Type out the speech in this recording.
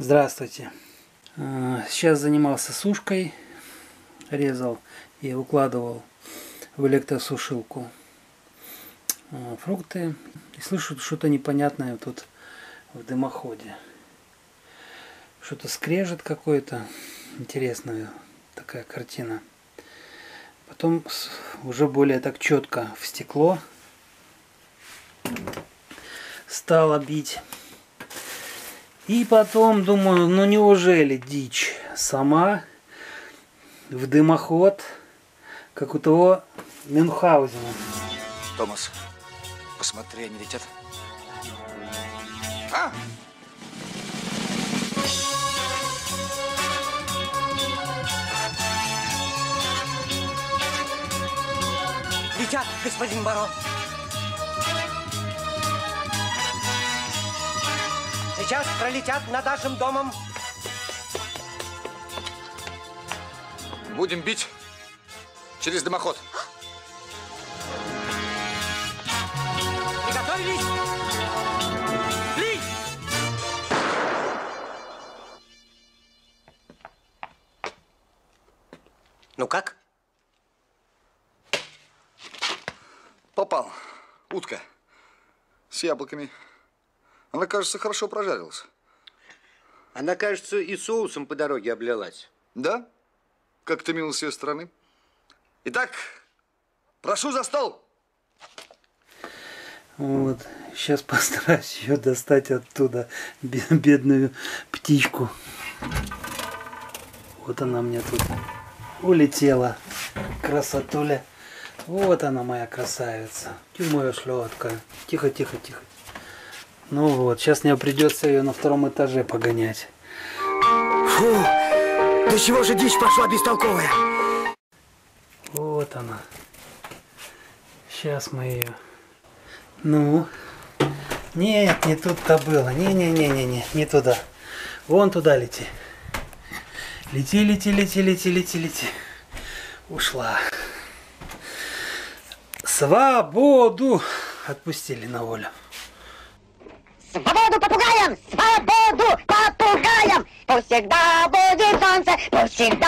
Здравствуйте. Сейчас занимался сушкой, резал и укладывал в электросушилку фрукты. И слышу что-то непонятное тут в дымоходе. Что-то скрежет какой-то. Интересная такая картина. Потом уже более так четко в стекло стало бить. И потом думаю, ну неужели дичь сама в дымоход, как у того Мюнхгаузена. Томас, посмотри, они летят. А! Летят, господин барон. Сейчас пролетят над нашим домом. Будем бить через дымоход. Приготовились? Бей! Ну как? Попал. Утка. С яблоками. Она, кажется, хорошо прожарилась. Она, кажется, и соусом по дороге облилась. Да? Как-то мило с ее стороны. Итак, прошу за стол. Вот. Сейчас постараюсь ее достать оттуда, бедную птичку. Вот она мне тут улетела. Красотуля. Вот она, моя красавица. Ты моя сладкая. Тихо, тихо, тихо. Ну вот, сейчас мне придется ее на втором этаже погонять. Фу! До чего же дичь пошла бестолковая? Вот она. Сейчас мы ее. Ну. Нет, не тут-то было. Не-не-не-не-не, не туда. Вон туда лети. Лети, лети, лети, лети, лети, лети. Ушла. Свободу! Отпустили на волю. Свободу попугаям! Свободу попугаям! Пусть всегда будет солнце, пусть всегда